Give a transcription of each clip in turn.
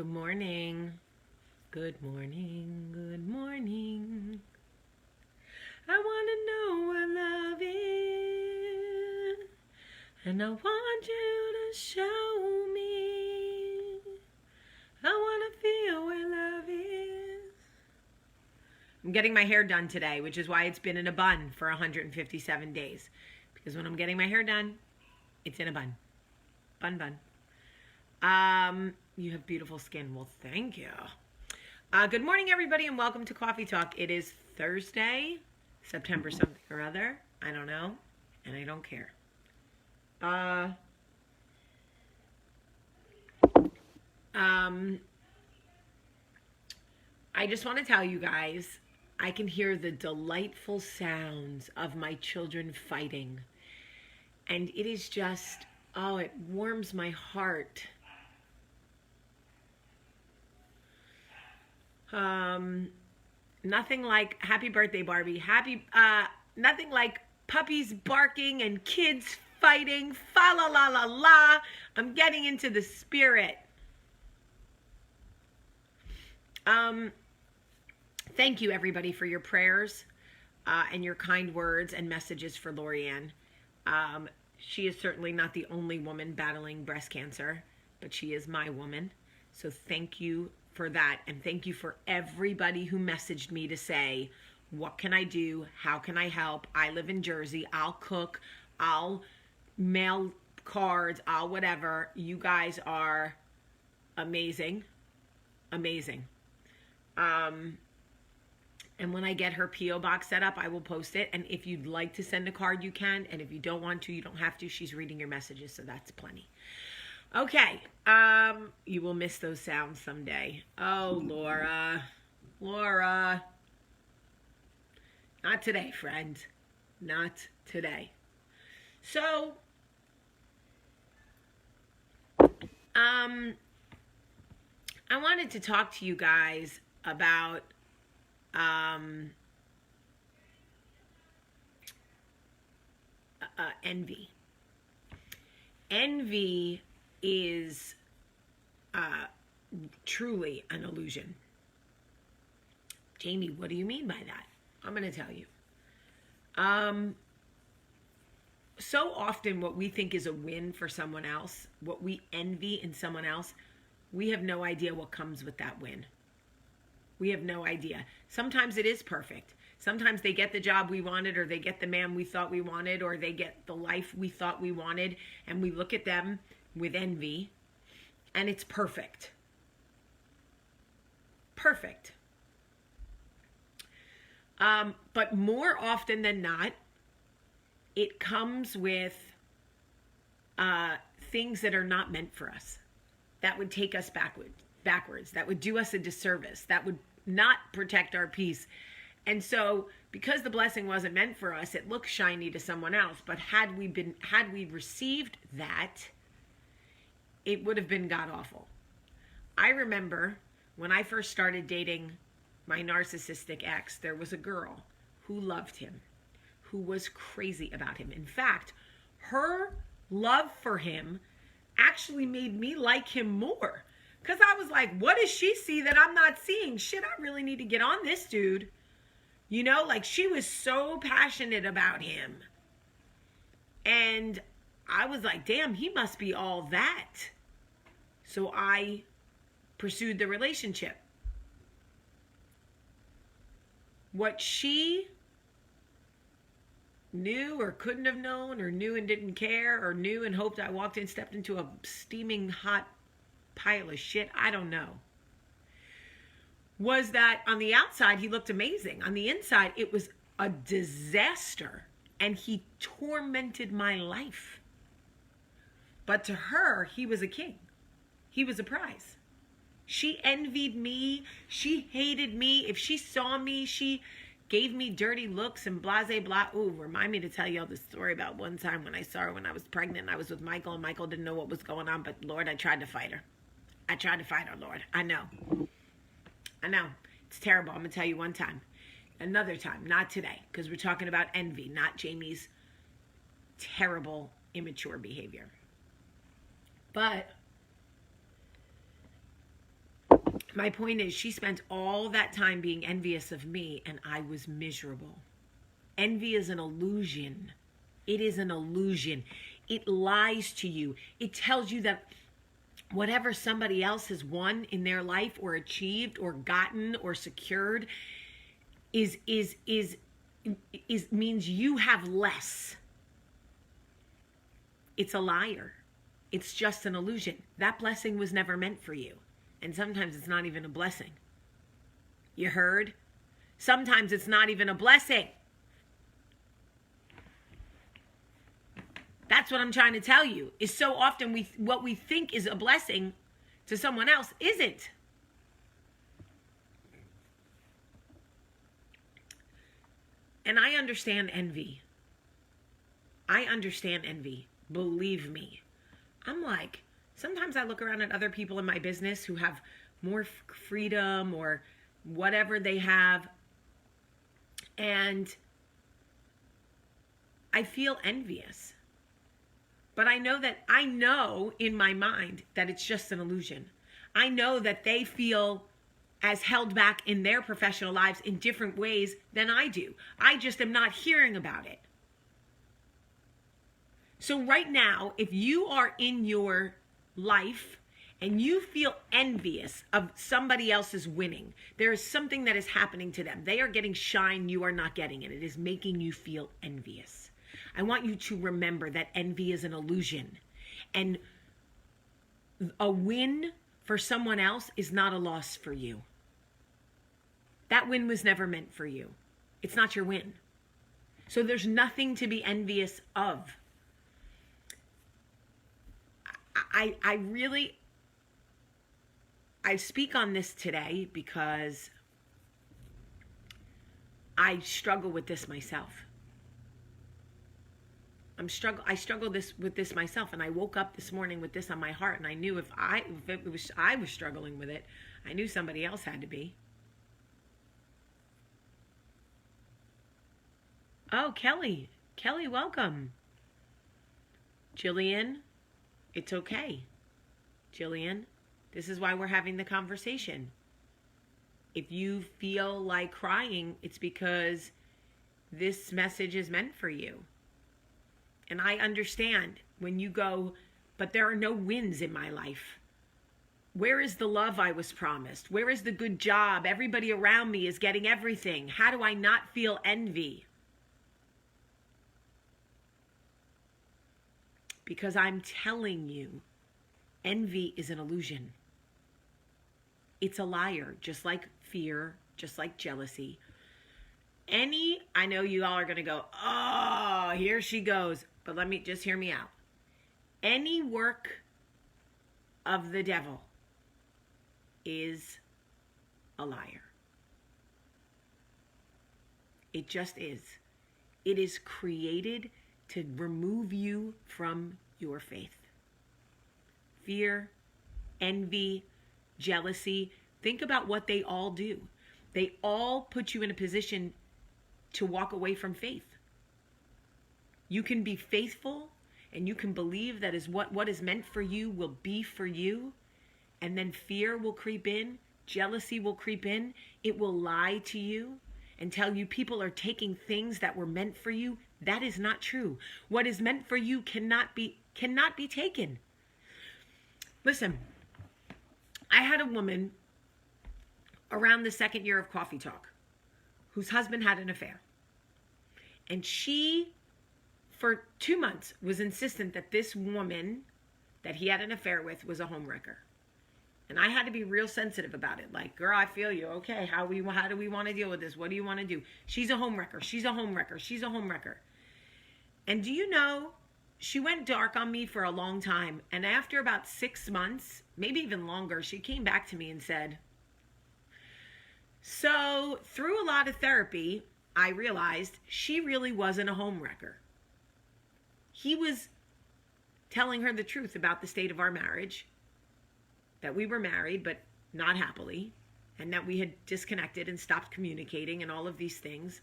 Good morning. Good morning. Good morning. I want to know what love is, and I want you to show me. I want to feel where love is. I'm getting my hair done today, which is why it's been in a bun for 157 days. Because when I'm getting my hair done, it's in a bun. Bun. You have beautiful skin. Well, thank you. Good morning, everybody, and welcome to Coffee Talk. It is Thursday, September something or other. I don't know, and I don't care. I just want to tell you guys, I can hear the delightful sounds of my children fighting. And it is just, it warms my heart. Nothing like happy birthday, Barbie. Nothing like puppies barking and kids fighting. Fa la la la la. I'm getting into the spirit. Thank you, everybody, for your prayers and your kind words and messages for Lorianne. She is certainly not the only woman battling breast cancer, but she is my woman. So thank you for that. And thank you for everybody who messaged me to say, what can I do? How can I help? I live in Jersey. I'll cook. I'll mail cards. I'll whatever. You guys are amazing. Amazing. And when I get her P.O. box set up, I will post it. And if you'd like to send a card, you can. And if you don't want to, you don't have to. She's reading your messages, so that's plenty. Okay. You will miss those sounds someday. Oh, Laura. Not today, friend. Not today. So, I wanted to talk to you guys about envy. Envy is truly an illusion. Jamie, what do you mean by that? I'm going to tell you. So often what we think is a win for someone else, what we envy in someone else, we have no idea what comes with that win. We have no idea. Sometimes it is perfect. Sometimes they get the job we wanted, or they get the man we thought we wanted, or they get the life we thought we wanted, and we look at them with envy, and it's perfect. Perfect. But more often than not, it comes with things that are not meant for us, that would take us backwards, that would do us a disservice, that would not protect our peace. And so because the blessing wasn't meant for us, it looks shiny to someone else. But had we received that, it would have been god awful. I remember when I first started dating my narcissistic ex, there was a girl who loved him, who was crazy about him. In fact, her love for him actually made me like him more. Because I was like, what does she see that I'm not seeing? Shit, I really need to get on this dude. You know, like she was so passionate about him. And I was like, damn, he must be all that. So I pursued the relationship. What she knew or couldn't have known, or knew and didn't care, or knew and hoped I walked in, stepped into a steaming hot pile of shit, I don't know, was that on the outside he looked amazing. On the inside it was a disaster, and he tormented my life. But to her, he was a king. He was a prize. She envied me. She hated me. If she saw me, she gave me dirty looks and blase blah. Ooh, remind me to tell you all the story about one time when I saw her when I was pregnant. I was with Michael, and Michael didn't know what was going on, but Lord, I tried to fight her. Lord. I know. It's terrible. I'm going to tell you one time. Another time. Not today. Because we're talking about envy, not Jamie's terrible, immature behavior. But My point is, she spent all that time being envious of me, and I was miserable. Envy is an illusion. It is an illusion. It lies to you. It tells you that whatever somebody else has won in their life or achieved or gotten or secured is means you have less. It's a liar. It's just an illusion. That blessing was never meant for you. And sometimes it's not even a blessing. You heard? Sometimes it's not even a blessing. That's what I'm trying to tell you. Is so often what we think is a blessing to someone else isn't. And I understand envy. I understand envy. Believe me. I'm like, sometimes I look around at other people in my business who have more freedom or whatever they have, and I feel envious. But I know in my mind that it's just an illusion. I know that they feel as held back in their professional lives in different ways than I do. I just am not hearing about it. So right now, if you are in your life and you feel envious of somebody else's winning, there is something that is happening to them. They are getting shine, you are not getting it. It is making you feel envious. I want you to remember that envy is an illusion. And a win for someone else is not a loss for you. That win was never meant for you. It's not your win. So there's nothing to be envious of. I speak on this today because I struggle with this myself. I struggle with this myself, and I woke up this morning with this on my heart, and I knew if I was struggling with it, I knew somebody else had to be. Oh, Kelly, welcome. Jillian, it's okay. Jillian, this is why we're having the conversation. If you feel like crying, it's because this message is meant for you. And I understand when you go, but there are no wins in my life. Where is the love I was promised? Where is the good job? Everybody around me is getting everything. How do I not feel envy? Because I'm telling you, envy is an illusion. It's a liar, just like fear, just like jealousy. I know you all are going to go, oh, here she goes. But just hear me out. Any work of the devil is a liar. It just is. It is created to remove you from your faith. Fear, envy, jealousy. Think about what they all do. They all put you in a position to walk away from faith. You can be faithful and you can believe that is what is meant for you will be for you. And then fear will creep in. Jealousy will creep in. It will lie to you and tell you people are taking things that were meant for you. That is not true. What is meant for you cannot be taken. Listen, I had a woman around the second year of Coffee Talk whose husband had an affair. And she, for 2 months, was insistent that this woman that he had an affair with was a homewrecker. And I had to be real sensitive about it. Like, girl, I feel you. Okay, how do we want to deal with this? What do you want to do? She's a homewrecker. She's a homewrecker. She's a homewrecker. And do you know, she went dark on me for a long time. And after about 6 months, maybe even longer, she came back to me and said, so through a lot of therapy, I realized she really wasn't a homewrecker. He was telling her the truth about the state of our marriage, that we were married but not happily, and that we had disconnected and stopped communicating and all of these things.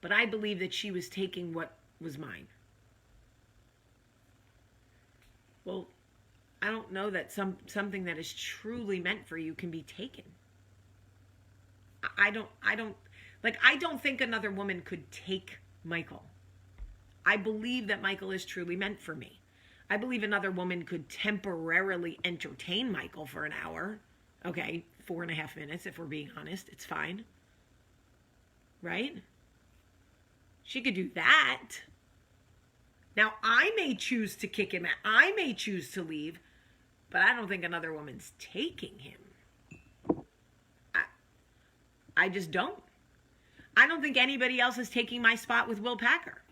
But I believe that she was taking what was mine. Well, I don't know that something that is truly meant for you can be taken. I don't think another woman could take Michael. I believe that Michael is truly meant for me. I believe another woman could temporarily entertain Michael for an hour. Okay, 4.5 minutes, if we're being honest. It's fine. Right? She could do that. Now, I may choose to kick him out. I may choose to leave, but I don't think another woman's taking him. I just don't. I don't think anybody else is taking my spot with Will Packer.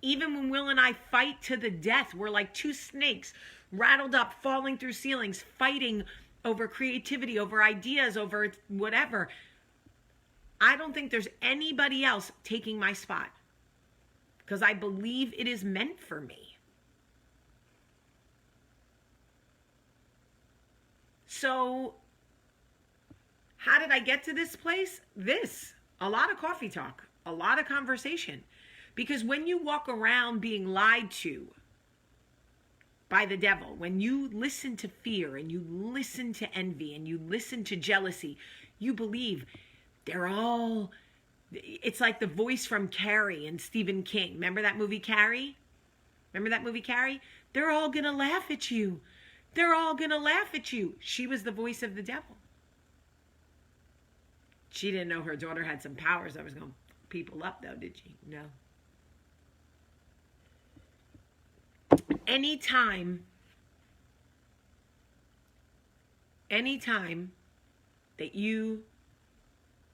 Even when Will and I fight to the death, we're like two snakes, rattled up, falling through ceilings, fighting over creativity, over ideas, over whatever. I don't think there's anybody else taking my spot because I believe it is meant for me. So, how did I get to this place? A lot of coffee talk, a lot of conversation. Because when you walk around being lied to by the devil, when you listen to fear and you listen to envy and you listen to jealousy, you believe it's like the voice from Carrie and Stephen King. Remember that movie Carrie? They're all gonna laugh at you. They're all gonna laugh at you. She was the voice of the devil. She didn't know her daughter had some powers that was gonna people up though, did she? No. Anytime that you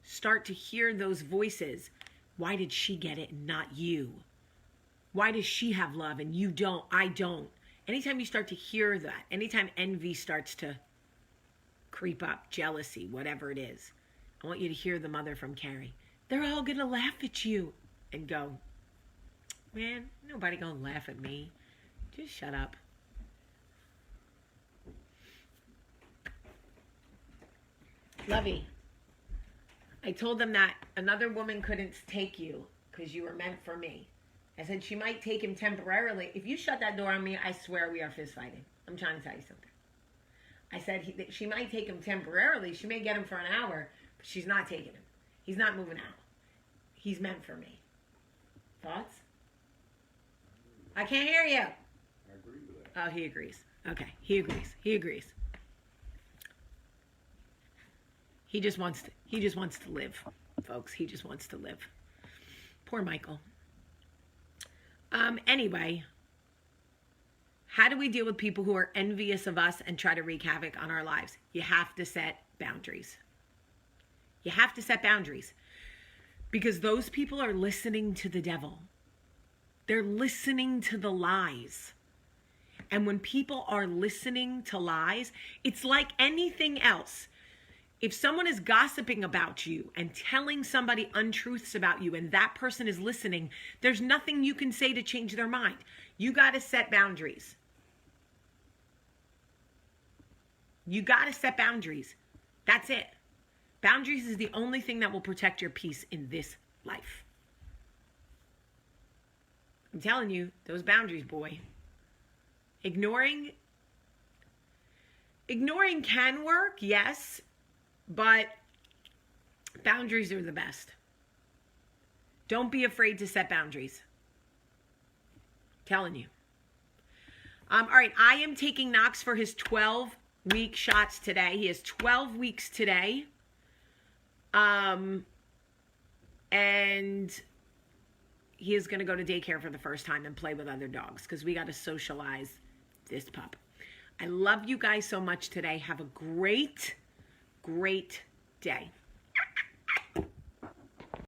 start to hear those voices, why did she get it and not you? Why does she have love and you don't? I don't. Anytime you start to hear that, anytime envy starts to creep up, jealousy, whatever it is, I want you to hear the mother from Carrie. They're all going to laugh at you and go, man, nobody going to laugh at me. Just shut up. Lovey, I told them that another woman couldn't take you because you were meant for me. I said she might take him temporarily. If you shut that door on me, I swear we are fist fighting. I'm trying to tell you something. I said she might take him temporarily. She may get him for an hour, but she's not taking him. He's not moving out. He's meant for me. Thoughts? I can't hear you. I agree with that. Oh, he agrees. Okay, he agrees. He just wants to live, folks. He just wants to live. Poor Michael. Anyway, how do we deal with people who are envious of us and try to wreak havoc on our lives? You have to set boundaries. You have to set boundaries because those people are listening to the devil. They're listening to the lies. And when people are listening to lies, it's like anything else. If someone is gossiping about you and telling somebody untruths about you and that person is listening, there's nothing you can say to change their mind. You got to set boundaries. You got to set boundaries. That's it. Boundaries is the only thing that will protect your peace in this life. I'm telling you, those boundaries, boy. Ignoring can work, yes, but boundaries are the best. Don't be afraid to set boundaries. I'm telling you. All right, I am taking Knox for his 12-week shots today. He has 12 weeks today. And he is going to go to daycare for the first time and play with other dogs because we got to socialize this pup. I love you guys so much today. Have a great, great day.